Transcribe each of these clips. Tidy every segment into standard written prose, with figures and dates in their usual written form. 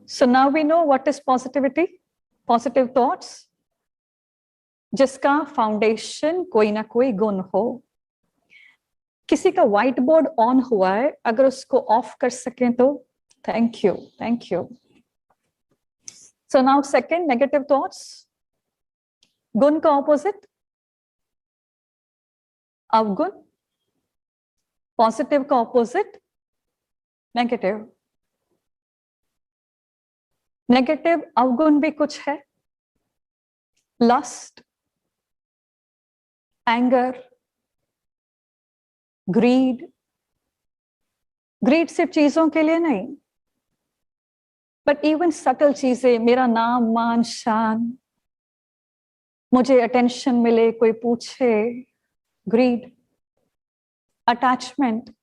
So now we know what is positivity, positive thoughts, जिसका foundation कोई ना कोई गुण हो। किसी का व्हाइट बोर्ड ऑन हुआ है, अगर उसको ऑफ कर सकें तो thank you, thank you. So now second, negative thoughts, गुण का ऑपोजिट अवगुण, पॉजिटिव का ऑपोजिट नेगेटिव। नेगेटिव अवगुण भी कुछ है, लस्ट, एंगर, ग्रीड। ग्रीड सिर्फ चीजों के लिए नहीं, बट इवन सटल चीजें, मेरा नाम, मान, शान, मुझे अटेंशन मिले, कोई पूछे, greed. Attachment,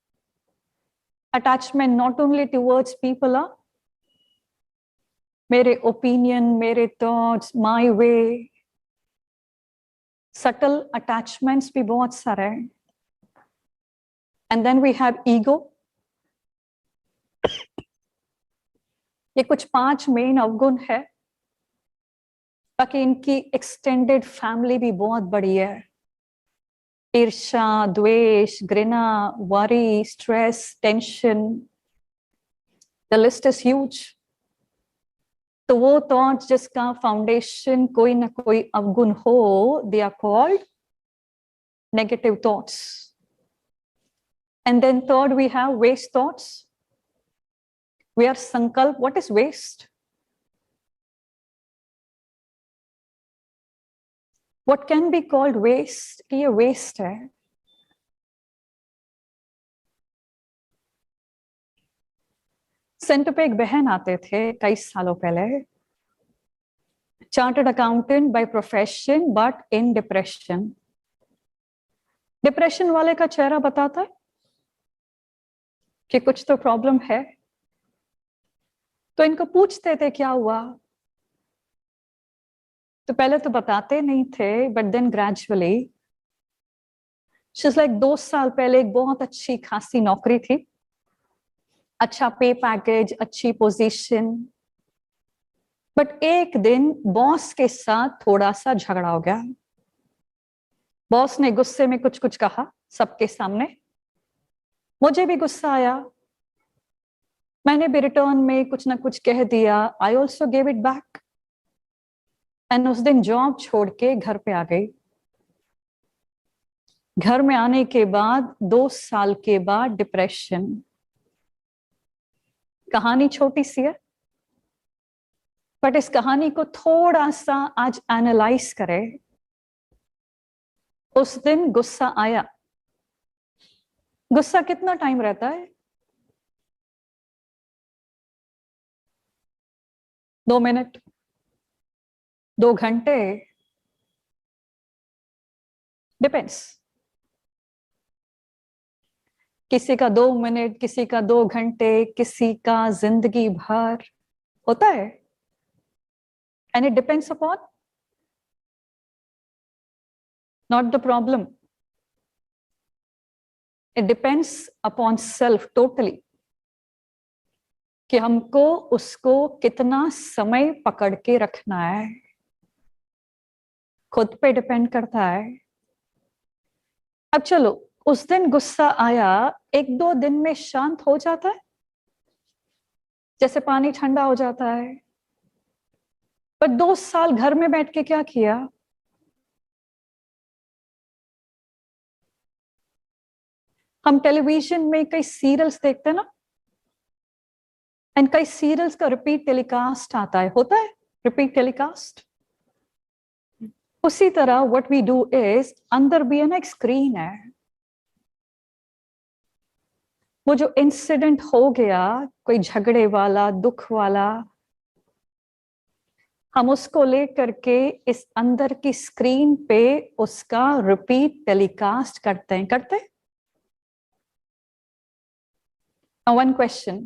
attachment not only towards people, मेरे ओपिनियन, मेरे thoughts, my way. Subtle attachments भी बहुत सारे हैं। And then we have ego. ये कुछ 5 मेन अवगुण है, बाकी इनकी एक्सटेंडेड फैमिली भी बहुत बड़ी है। ईर्ष्या, द्वेष, घृणा, worry, stress, tension, the list is huge. तो वो थॉट जिसका फाउंडेशन कोई ना कोई अवगुण हो, they are called negative thoughts. And then third we have waste thoughts. We are sankalp. What is waste? What can be called waste? कि ये waste है। सेंटर पे एक बहन आते थे कई सालों पहले, chartered accountant by profession but in depression. Depression वाले का चेहरा बताता है कि कुछ तो प्रॉब्लम है। तो इनको पूछते थे क्या हुआ, तो पहले तो बताते नहीं थे, but then gradually she is like 2 साल पहले एक बहुत अच्छी खासी नौकरी थी, अच्छा पे पैकेज, अच्छी पोजीशन, बट एक दिन बॉस के साथ थोड़ा सा झगड़ा हो गया। बॉस ने गुस्से में कुछ कुछ कहा सबके सामने, मुझे भी गुस्सा आया, मैंने भी रिटर्न में कुछ ना कुछ कह दिया। I also gave it back and उस दिन जॉब छोड़ के घर पे आ गई। घर में आने के बाद 2 साल के बाद डिप्रेशन। कहानी छोटी सी है, बट इस कहानी को थोड़ा सा आज एनालाइज करें। उस दिन गुस्सा आया। गुस्सा कितना टाइम रहता है? 2 मिनट, 2 घंटे, डिपेंड्स। किसी का 2 मिनट, किसी का 2 घंटे, किसी का जिंदगी भर होता है। And it depends upon not the problem, it depends upon self totally, कि हमको उसको कितना समय पकड़ के रखना है, खुद पे डिपेंड करता है। अब चलो, उस दिन गुस्सा आया, 1-2 दिन में शांत हो जाता है, जैसे पानी ठंडा हो जाता है। पर 2 साल घर में बैठ के क्या किया? हम टेलीविजन में कई सीरियल्स देखते हैं ना, एंड कई सीरियल्स का रिपीट टेलीकास्ट आता है, होता है रिपीट टेलीकास्ट। उसी तरह व्हाट वी डू इज, अंदर भी है ना एक स्क्रीन है। वो जो इंसिडेंट हो गया, कोई झगड़े वाला, दुख वाला, हम उसको लेकर के इस अंदर की स्क्रीन पे उसका रिपीट टेलीकास्ट करते हैं, करते हैं। वन क्वेश्चन,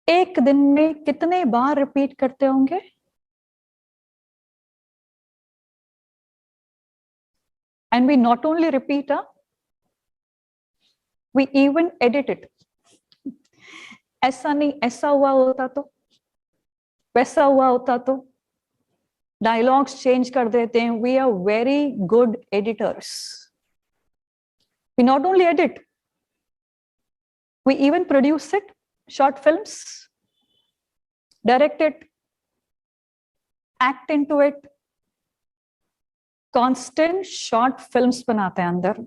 एक दिन में कितने बार रिपीट करते होंगे? And we not only repeat, we even edit it. ऐसा नहीं, ऐसा हुआ होता तो, वैसा हुआ होता तो, डायलॉग्स चेंज कर देते हैं. We are very good editors. We not only edit, we even produce it, short films, direct it, act into it. Constant short films बनाते हैं अंदर.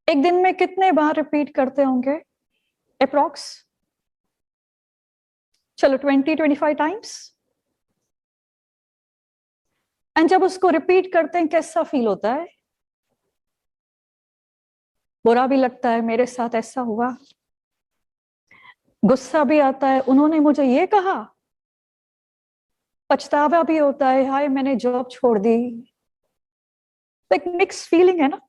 एक दिन में कितने बार रिपीट करते होंगे अप्रॉक्स? चलो 20-25 टाइम्स. एंड जब उसको रिपीट करते हैं कैसा फील होता है? बुरा भी लगता है, मेरे साथ ऐसा हुआ. गुस्सा भी आता है, उन्होंने मुझे ये कहा. पछतावा भी होता है, हाय मैंने जॉब छोड़ दी. एक मिक्स फीलिंग है ना.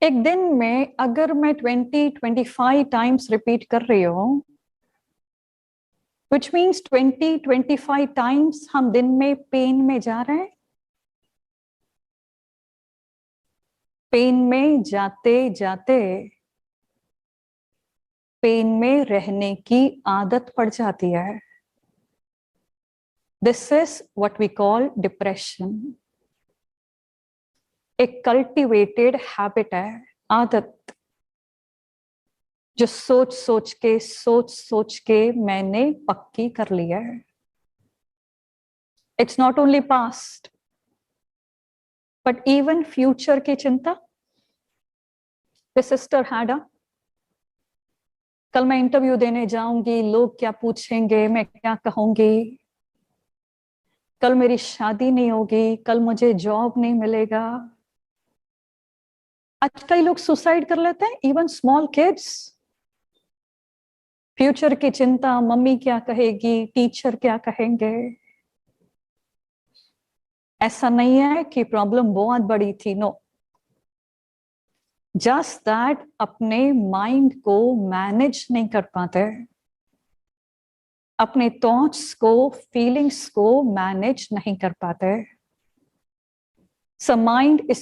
एक दिन में अगर मैं 20-25 टाइम्स रिपीट कर रही हूं, विच मीन्स 20-25 टाइम्स हम दिन में पेन में जा रहे हैं. पेन में जाते जाते पेन में रहने की आदत पड़ जाती है. This is what we call depression. एक कल्टिवेटेड हैबिट है, आदत, जो सोच सोच के मैंने पक्की कर लिया है. It's not only past but even future की चिंता. द सिस्टर हैड अ, कल मैं इंटरव्यू देने जाऊंगी, लोग क्या पूछेंगे, मैं क्या कहूंगी, कल मेरी शादी नहीं होगी, कल मुझे जॉब नहीं मिलेगा. आज कई लोग सुसाइड कर लेते हैं, इवन स्मॉल किड्स. फ्यूचर की चिंता, मम्मी क्या कहेगी, टीचर क्या कहेंगे. ऐसा नहीं है कि प्रॉब्लम बहुत बड़ी थी, नो. जस्ट दैट अपने माइंड को मैनेज नहीं कर पाते, अपने थॉट्स को, फीलिंग्स को मैनेज नहीं कर पाते. So mind is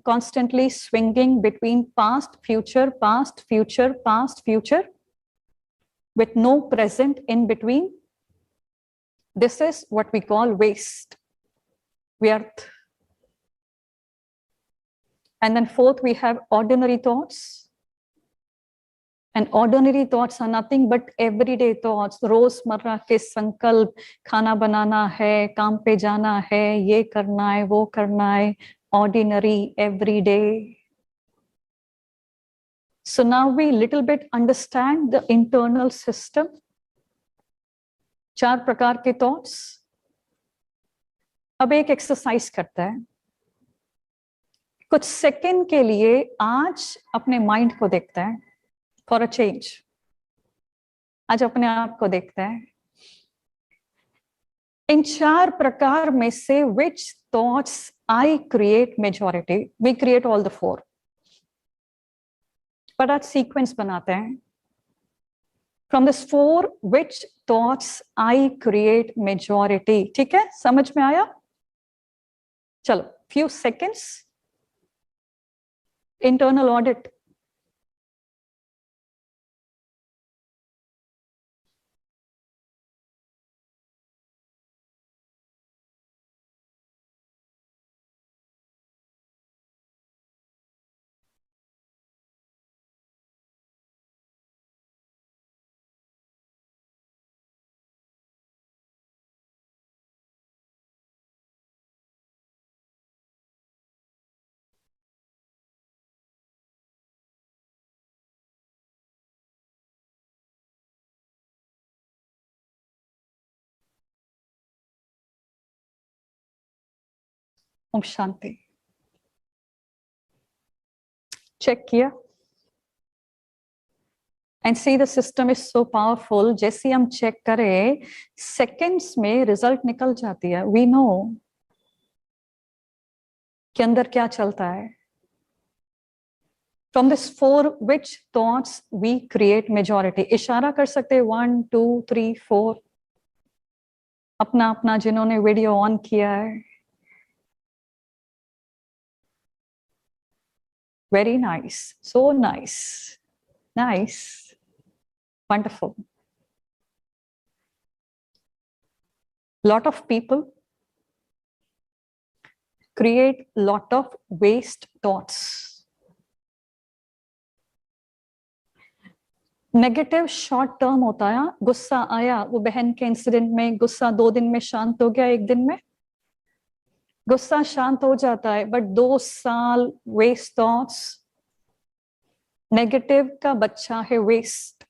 constantly swinging between past, future, past, future, past, future, with no present in between. This is what we call waste, vyarth. And then fourth, we have ordinary thoughts. And ordinary thoughts are nothing but everyday thoughts. रोजमर्रा के संकल्प, खाना बनाना है, काम पे जाना है, ये करना है, वो करना है. Ordinary, everyday. So now we little bit understand the internal system. 4 प्रकार के thoughts. अब एक एक्सरसाइज करता है. कुछ सेकंड के लिए आज अपने माइंड को देखता है, फॉर अ चेंज. आज अपने आप को देखता है. इन 4 प्रकार में से which thoughts I create majority? We create all the 4. पर आज सीक्वेंस बनाते हैं. From this 4, which thoughts I create majority? ठीक है, समझ में आया? चलो, few seconds. Internal audit. Om Shanti. Check किया. And see the system is so powerful. जैसे हम चेक करें, सेकेंड्स में रिजल्ट निकल जाती है. वी नो कि अंदर क्या चलता है. From this 4, which thoughts we create majority? इशारा कर सकते हैं 1, 2, 3, 4. अपना अपना जिन्होंने वीडियो ऑन किया है. Very nice, so nice. Nice. Wonderful. Lot of people create lot of waste thoughts. Negative short term होता है, गुस्सा आया, वो बहन के इंसिडेंट में गुस्सा 2 दिन में शांत हो गया, 1 दिन में गुस्सा शांत हो जाता है, बट 2 साल वेस्ट थॉट्स, नेगेटिव का बच्चा है waste.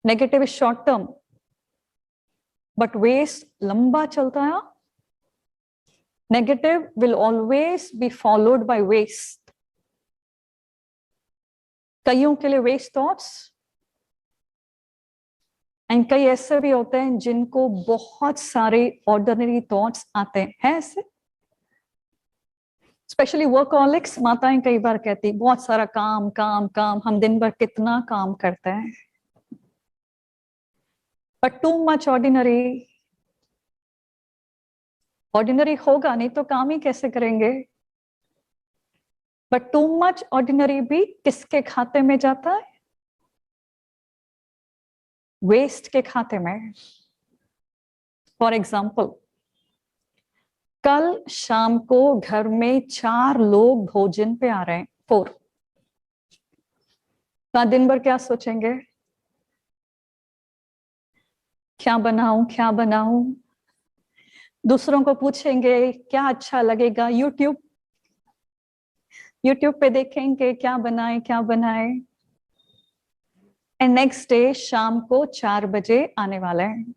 Negative is short term, but waste लंबा चलता है. Negative will always be followed by waste. कईयों के लिए वेस्ट थॉट्स, एंड कई ऐसे भी होते हैं जिनको बहुत सारे ऑर्डिनरी थॉट्स आते हैं ऐसे. स्पेशली वर्कहॉलिक्स, माताएं कई बार कहती बहुत सारा काम काम काम, हम दिन भर कितना काम करते हैं, but to much ordinary. Ordinary होगा नहीं तो काम ही कैसे करेंगे. बट टू मच ऑर्डिनरी भी किसके खाते में जाता है? वेस्ट के खाते में. फॉर एग्जाम्पल, कल शाम को घर में 4 लोग भोजन पे आ रहे हैं, 4. तो दिन भर क्या सोचेंगे? क्या बनाऊं क्या बनाऊं. दूसरों को पूछेंगे क्या अच्छा लगेगा, यूट्यूब पे देखेंगे क्या बनाए क्या बनाए. एंड नेक्स्ट डे शाम को 4 बजे आने वाले हैं.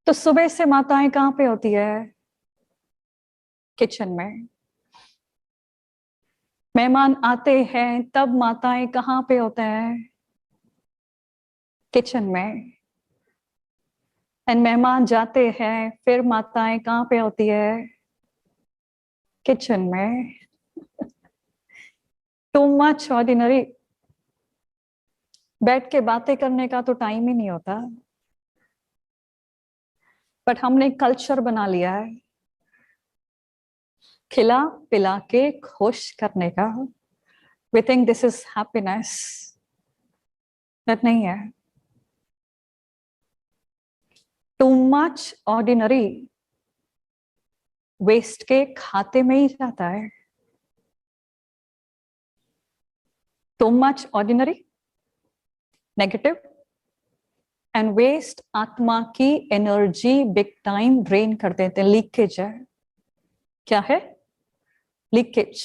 तो सुबह से माताएं कहां पे होती है? किचन में. मेहमान आते हैं तब माताएं कहां पे होते हैं? किचन में. एंड मेहमान जाते हैं फिर माताएं कहां पे होती है? किचन में. To much ordinary. बैठ के बातें करने का तो टाइम ही नहीं होता, बट हमने कल्चर बना लिया है खिला पिला के खुश करने का. We think this is happiness. But नहीं है. टू मच ऑर्डिनरी वेस्ट के खाते में ही जाता है. Too much ordinary, negative and waste आत्मा की एनर्जी बिग टाइम ड्रेन कर देते हैं. लीकेज है. क्या है? लीकेज.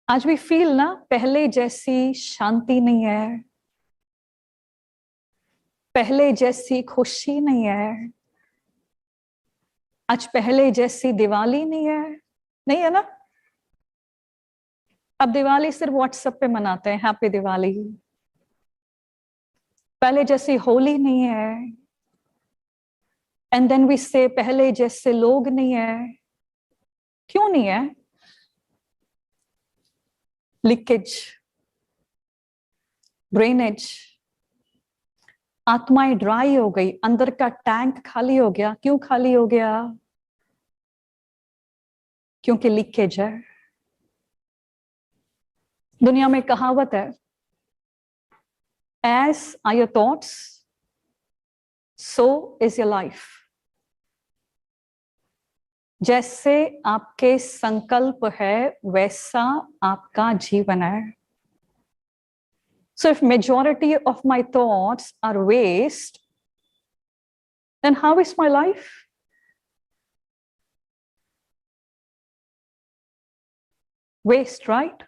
आज भी फील ना, पहले जैसी शांति नहीं है, पहले जैसी खुशी नहीं है, आज पहले जैसी दिवाली नहीं है. नहीं है ना. अब दिवाली सिर्फ व्हाट्सएप पे मनाते हैं, हैप्पी दिवाली. पहले जैसी होली नहीं है. एंड देन वी से पहले जैसे लोग नहीं है. क्यों नहीं है? Leakage, drainage. आत्माएं ड्राई हो गई, अंदर का टैंक खाली हो गया. क्यों खाली हो गया? क्योंकि लीकेज है. दुनिया में कहावत है, as are your thoughts, so is your life. जैसे आपके संकल्प है वैसा आपका जीवन है. So if majority of my thoughts are waste, then how is my life? Waste, right?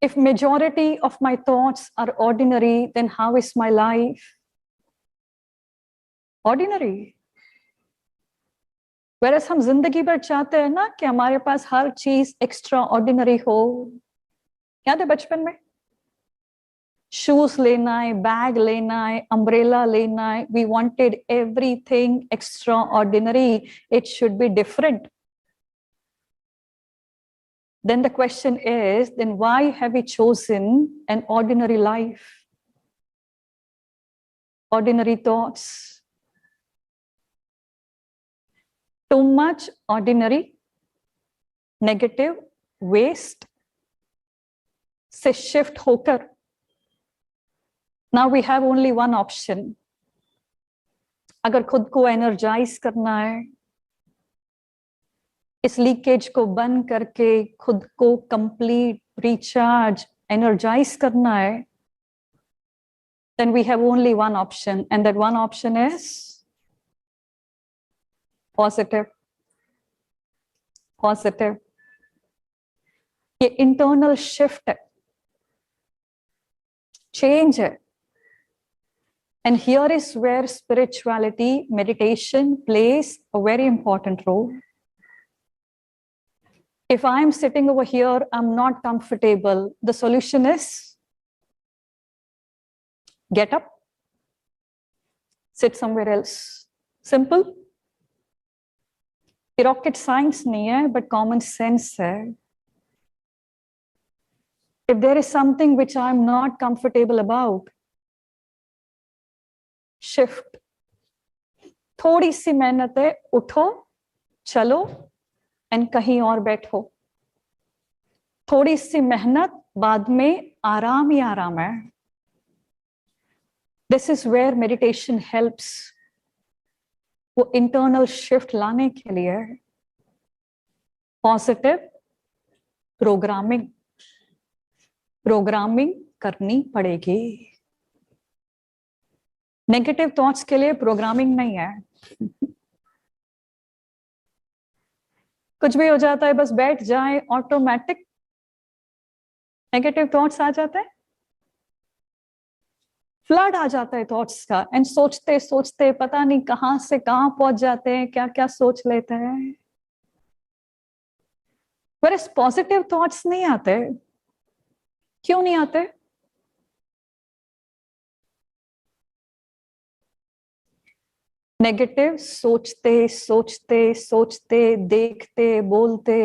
If majority of my thoughts are ordinary, then how is my life? Ordinary. Whereas हम जिंदगी भर चाहते हैं ना कि हमारे पास हर चीज एक्स्ट्रा ऑर्डिनरी हो. याद है बचपन में शूज लेना है, बैग लेना है, अम्ब्रेला लेना है. We wanted everything extraordinary. It should be different. Then the question is, then why have we chosen an ordinary life? Ordinary thoughts. Too much ordinary, negative, waste से shift होकर now we have only one option. अगर खुद को energise करना है, इस leakage को बंद करके खुद को कंप्लीट रिचार्ज एनर्जाइज करना है, then we have only one option, and that one option is positive. Positive. ये internal shift है, change है. And here is where spirituality, meditation plays a very important role. If I'm sitting over here, I'm not comfortable, the solution is get up, sit somewhere else. Simple. Rocket science नहीं है, but common sense है. If there is something which I'm not comfortable about, shift. थोड़ी सी मेहनत है, उठो, चलो, and कहीं और बैठो. थोड़ी सी मेहनत, बाद में आराम ही आराम है. This is where meditation helps. वो internal shift लाने के लिए positive programming करनी पड़ेगी. नेगेटिव थॉट्स के लिए प्रोग्रामिंग नहीं है. कुछ भी हो जाता है, बस बैठ जाए, ऑटोमेटिक नेगेटिव थॉट्स आ जाते हैं, फ्लड आ जाता है थॉट्स का, एंड सोचते सोचते पता नहीं कहां से कहां पहुंच जाते हैं, क्या क्या सोच लेते हैं. whereas पॉजिटिव थॉट्स नहीं आते. क्यों नहीं आते? नेगेटिव सोचते सोचते सोचते, देखते बोलते,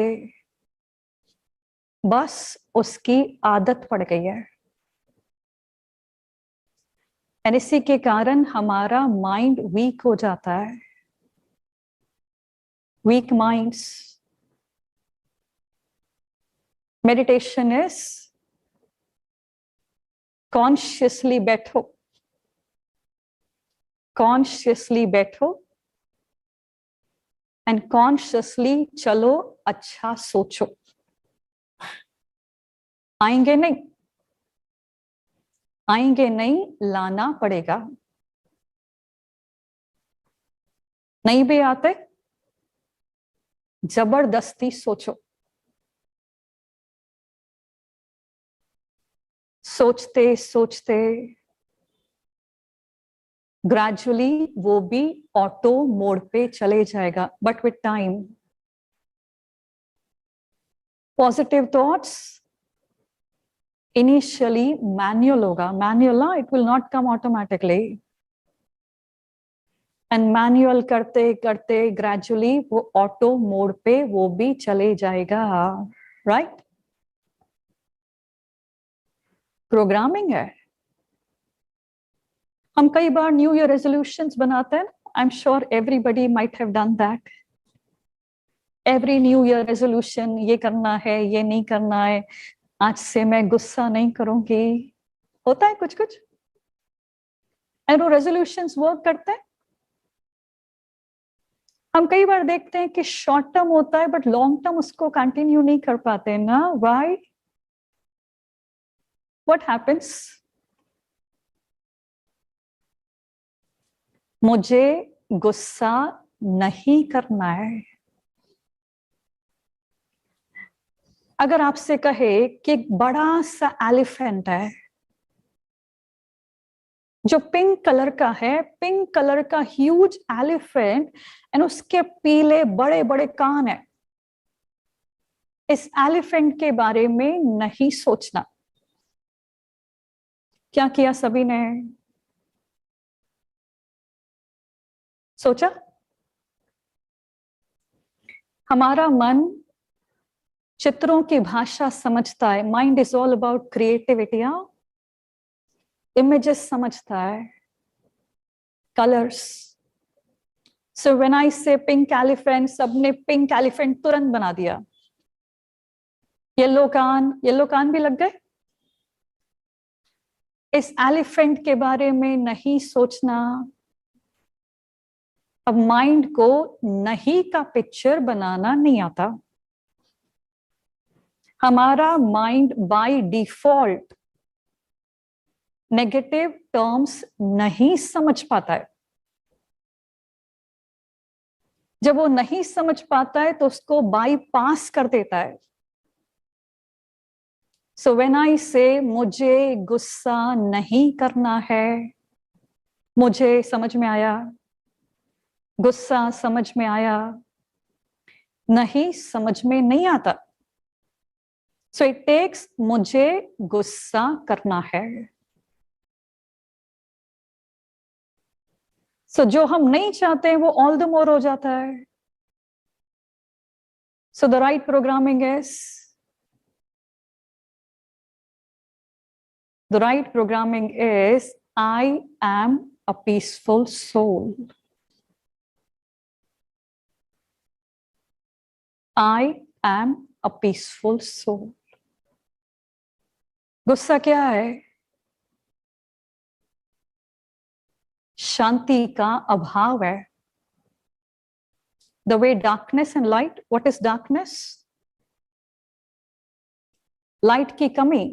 बस उसकी आदत पड़ गई है. और इसी के कारण हमारा माइंड वीक हो जाता है. Weak minds. Meditation is consciously बैठो, कॉन्शियसली बैठो एंड कॉन्शियसली चलो, अच्छा सोचो. आएंगे नहीं, आएंगे नहीं, लाना पड़ेगा. नहीं भी आते, जबरदस्ती सोचो. सोचते सोचते ग्रेजुअली वो भी ऑटो मोड पे चले जाएगा. But with time positive thoughts initially manual होगा. मैनुअल ना, it will not come automatically. And manual करते करते ग्रेजुअली वो ऑटो मोड पे वो भी चले जाएगा. राइट? प्रोग्रामिंग है. हम कई बार न्यू ईयर रेजोल्यूशंस बनाते हैं. I am sure everybody might have done that. Every new year resolution, ये करना है, ये नहीं करना है, आज से मैं गुस्सा नहीं करूंगी. होता है कुछ कुछ, एंड वो रेजोल्यूशंस वर्क करते हैं. हम कई बार देखते हैं कि शॉर्ट टर्म होता है, बट लॉन्ग टर्म उसको कंटिन्यू नहीं कर पाते ना. व्हाई? What happens? मुझे गुस्सा नहीं करना है. अगर आपसे कहे कि एक बड़ा सा एलिफेंट है जो पिंक कलर का है, पिंक कलर का ह्यूज एलिफेंट, एंड उसके पीले बड़े बड़े कान है, इस एलिफेंट के बारे में नहीं सोचना. क्या किया सभी ने? सोचा. हमारा मन चित्रों की भाषा समझता है. Mind is all about creativity. Images समझता है, कलर्स. सो व्हेन आई से पिंक एलिफेंट, सबने पिंक एलिफेंट तुरंत बना दिया. येलो कान भी लग गए. इस एलिफेंट के बारे में नहीं सोचना। अब माइंड को नहीं का पिक्चर बनाना नहीं आता। हमारा mind by default negative terms नहीं समझ पाता है। जब वो नहीं समझ पाता है तो उसको बाईपास कर देता है। सो व्हेन आई से मुझे गुस्सा नहीं करना है, मुझे समझ में आया, गुस्सा समझ में आया, नहीं समझ में नहीं आता। सो इट टेक्स मुझे गुस्सा करना है। सो जो हम नहीं चाहते वो ऑल द मोर हो जाता है। So the right programming is, the right programming is I am a peaceful soul. I am a peaceful soul. गुस्सा क्या है? शांति का अभाव है। The way darkness and light, what is darkness? Light की कमी,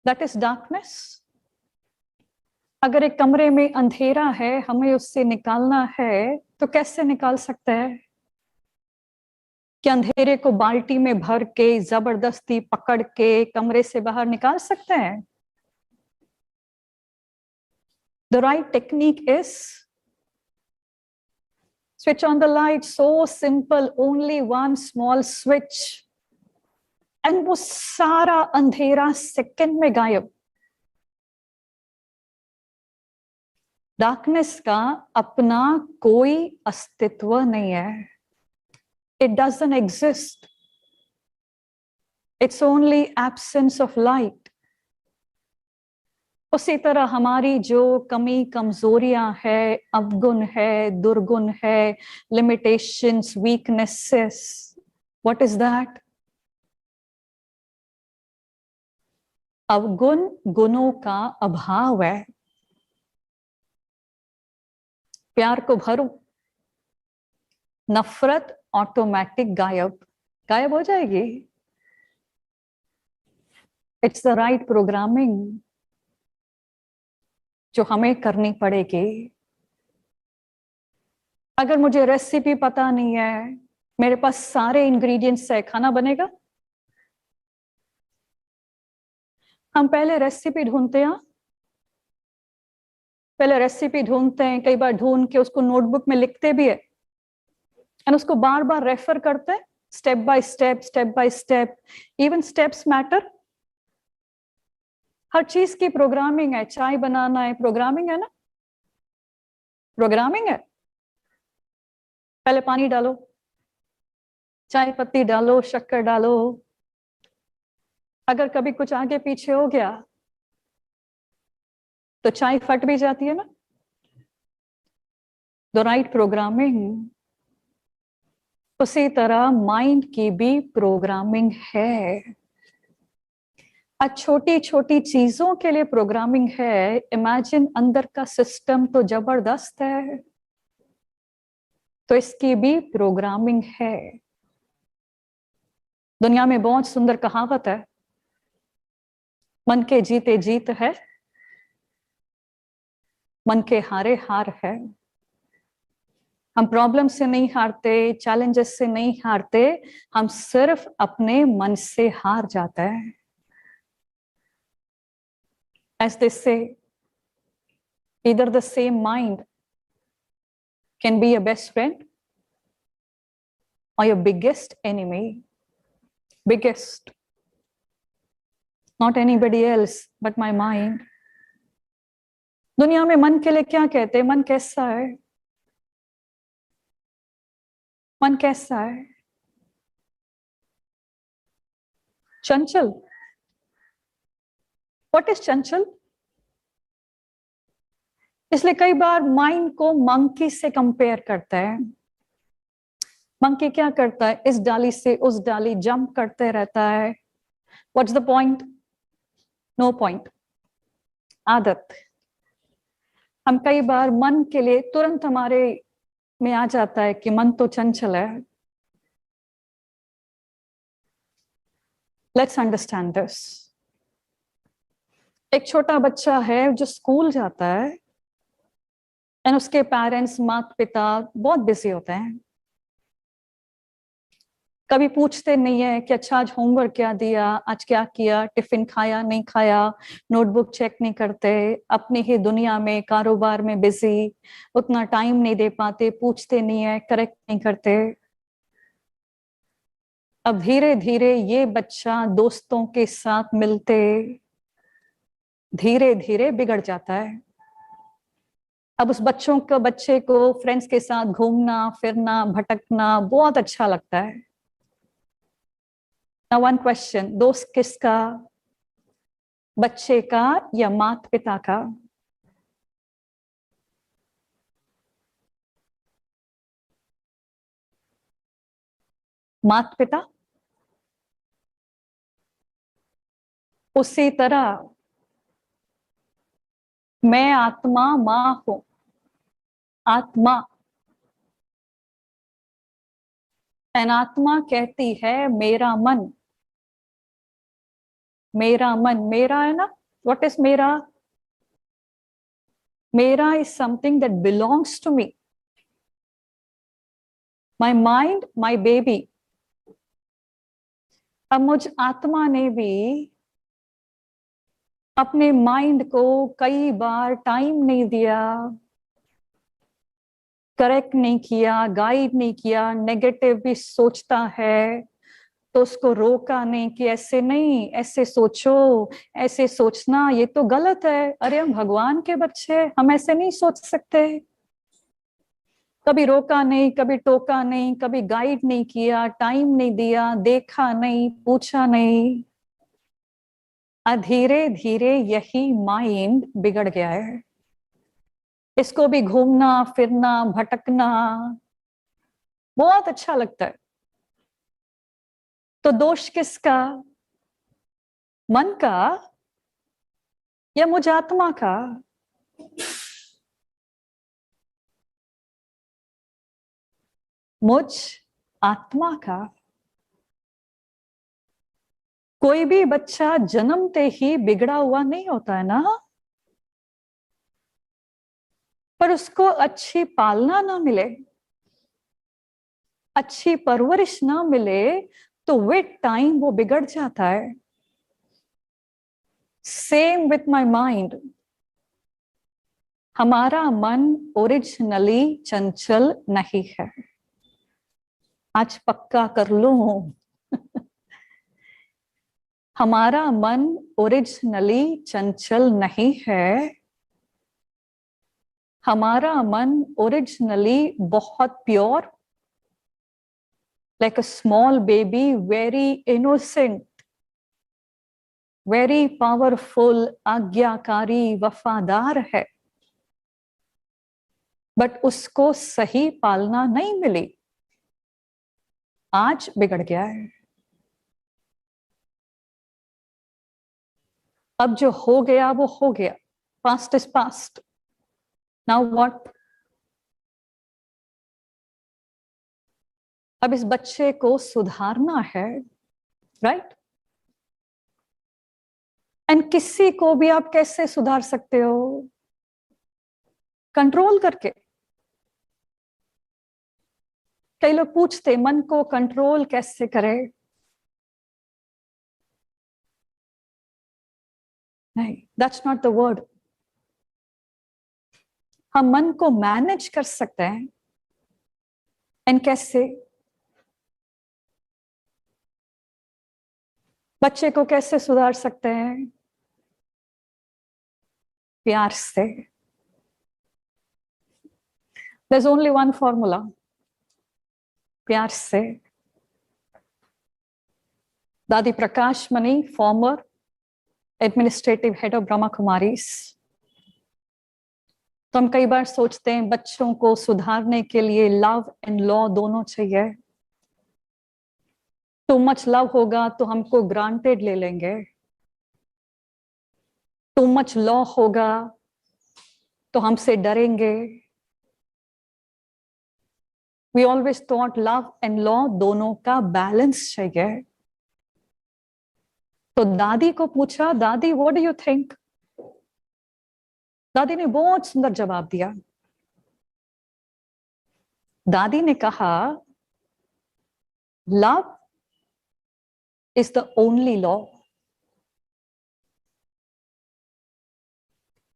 that is darkness. अगर एक कमरे में अंधेरा है, हमें उससे निकालना है, तो कैसे निकाल सकते हैं? कि अंधेरे को बाल्टी में भर के जबरदस्ती पकड़ के कमरे से बाहर निकाल सकते हैं? The right technique is switch on the light, so simple, only one small switch, and वो सारा अंधेरा सेकंड में गायब। डार्कनेस का अपना कोई अस्तित्व नहीं है। It doesn't exist. It's only absence of light. उसी तरह हमारी जो कमी कमजोरियां है, अवगुण है, दुर्गुण है, limitations, weaknesses, what is that? अवगुण गुणों का अभाव है। प्यार को भरो, नफरत ऑटोमेटिक गायब गायब हो जाएगी। इट्स द राइट प्रोग्रामिंग जो हमें करनी पड़ेगी। अगर मुझे रेसिपी पता नहीं है, मेरे पास सारे इंग्रेडिएंट्स है, खाना बनेगा? हम पहले रेसिपी ढूंढते हैं, कई बार ढूंढ के उसको नोटबुक में लिखते भी है, एंड उसको बार बार रेफर करते हैं, step by step. Even steps matter. हर चीज की प्रोग्रामिंग है। चाय बनाना है, प्रोग्रामिंग है ना? प्रोग्रामिंग है। पहले पानी डालो, चाय पत्ती डालो, शक्कर डालो। अगर कभी कुछ आगे पीछे हो गया तो चाय फट भी जाती है ना? The right programming. उसी तरह माइंड की भी प्रोग्रामिंग है। छोटी छोटी चीजों के लिए प्रोग्रामिंग है। इमेजिन अंदर का सिस्टम तो जबरदस्त है, तो इसकी भी प्रोग्रामिंग है। दुनिया में बहुत सुंदर कहावत है, मन के जीते जीत है, मन के हारे हार है। हम प्रॉब्लम से नहीं हारते, चैलेंजेस से नहीं हारते, हम सिर्फ अपने मन से हार जाते हैं। As they say, either the same mind can be your best friend or your biggest enemy. Biggest. Not anybody else but my mind. दुनिया में मन के लिए क्या कहते हैं? मन कैसा है? मन कैसा है? चंचल। What is चंचल? इसलिए कई बार माइंड को मंकी से कंपेयर करता है। मंकी क्या करता है? इस डाली से उस डाली जंप करते रहता है। What's the point? No point. आदत। हम कई बार मन के लिए तुरंत हमारे में आ जाता है कि मन तो चंचल है। Let's understand this. एक छोटा बच्चा है जो स्कूल जाता है एंड उसके पेरेंट्स, माता पिता बहुत बिजी होते हैं। कभी पूछते नहीं है कि अच्छा आज होमवर्क क्या दिया, आज क्या किया, टिफिन खाया नहीं खाया, नोटबुक चेक नहीं करते, अपनी ही दुनिया में कारोबार में बिजी, उतना टाइम नहीं दे पाते, पूछते नहीं है, करेक्ट नहीं करते। अब धीरे धीरे ये बच्चा दोस्तों के साथ मिलते धीरे धीरे बिगड़ जाता है। अब उस बच्चे को फ्रेंड्स के साथ घूमना फिरना भटकना बहुत अच्छा लगता है। Now one question, दोस्त किसका, बच्चे का या माता पिता का? माता पिता। उसी तरह मैं आत्मा मां हूं। आत्मा, अनात्मा कहती है मेरा मन। मेरा मन, मेरा है ना, व्हाट इज मेरा? मेरा is something that belongs to me, my mind, my baby. अब मुझ आत्मा ने भी अपने माइंड को कई बार टाइम नहीं दिया, करेक्ट नहीं किया, गाइड नहीं किया, नेगेटिव भी सोचता है तो उसको रोका नहीं कि ऐसे नहीं, ऐसे सोचो, ऐसे सोचना ये तो गलत है। अरे हम भगवान के बच्चे, हम ऐसे नहीं सोच सकते। कभी रोका नहीं, कभी टोका नहीं, कभी गाइड नहीं किया, टाइम नहीं दिया, देखा नहीं, पूछा नहीं। धीरे धीरे यही माइंड बिगड़ गया है। इसको भी घूमना फिरना भटकना बहुत अच्छा लगता है। तो दोष किसका, मन का या मुझ आत्मा का? मुझ आत्मा का। कोई भी बच्चा जन्मते ही बिगड़ा हुआ नहीं होता है ना, पर उसको अच्छी पालना ना मिले, अच्छी परवरिश ना मिले तो विद टाइम वो बिगड़ जाता है। Same with my mind. हमारा मन ओरिजिनली चंचल नहीं है। आज पक्का कर लो, हमारा मन ओरिजिनली चंचल नहीं है। हमारा मन ओरिजिनली बहुत pure, like a small baby, very innocent, very powerful, आज्ञाकारी, वफादार है। बट उसको सही पालना नहीं मिली, आज बिगड़ गया है। अब जो हो गया वो हो गया, past is past, now what? अब इस बच्चे को सुधारना है, राइट? एंड किसी को भी आप कैसे सुधार सकते हो? कंट्रोल करके। कई लोग पूछते मन को कंट्रोल कैसे करें? नहीं, दैट्स नॉट द वर्ड। हम मन को मैनेज कर सकते हैं। एंड कैसे? बच्चे को कैसे सुधार सकते हैं? प्यार से। There's only one formula, प्यार से। दादी Prakash Mani, former administrative head of Brahma Kumaris. तो हम कई बार सोचते हैं बच्चों को सुधारने के लिए लव एंड लॉ दोनों चाहिए। टू मच लव होगा तो हमको ग्रांटेड ले लेंगे, टू मच लॉ होगा तो हमसे डरेंगे। We always thought love and law दोनों का बैलेंस चाहिए। तो दादी को पूछा, दादी व्हाट डू यू थिंक? दादी ने बहुत सुंदर जवाब दिया। दादी ने कहा, love is the only law.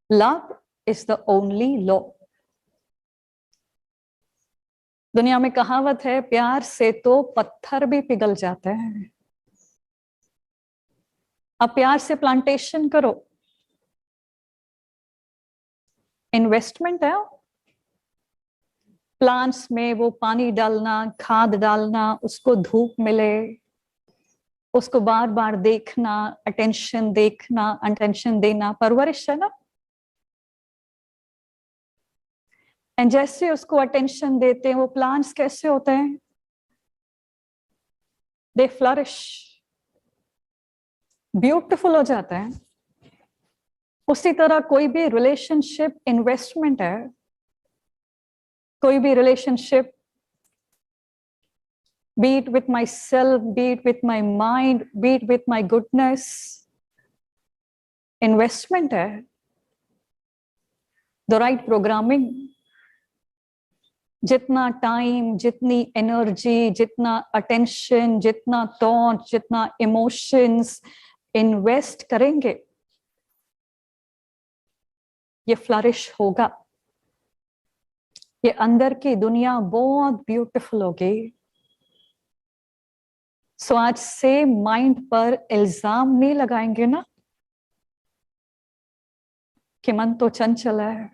Love is the only law. दुनिया में कहावत है, प्यार से तो पत्थर भी पिघल जाते हैं। अब प्यार से प्लांटेशन करो, इन्वेस्टमेंट है। प्लांट्स में वो पानी डालना, खाद डालना, उसको धूप मिले, उसको बार बार देखना, अटेंशन देना, परवरिश है ना। एंड जैसे उसको अटेंशन देते हैं, वो प्लांट्स कैसे होते हैं? दे फ्लरिश, ब्यूटीफुल हो जाते हैं। उसी तरह कोई भी रिलेशनशिप इन्वेस्टमेंट है। कोई भी relationship, be it with myself, be it with my mind, be it with my goodness, investment है। द राइट प्रोग्रामिंग, जितना टाइम, जितनी एनर्जी, जितना अटेंशन, जितना थॉट, जितना इमोशंस इन्वेस्ट करेंगे, ये फ्लरिश होगा। ये अंदर की दुनिया बहुत ब्यूटीफुल होगी। सो आज से माइंड पर इल्जाम नहीं लगाएंगे ना कि मन तो चंचल है,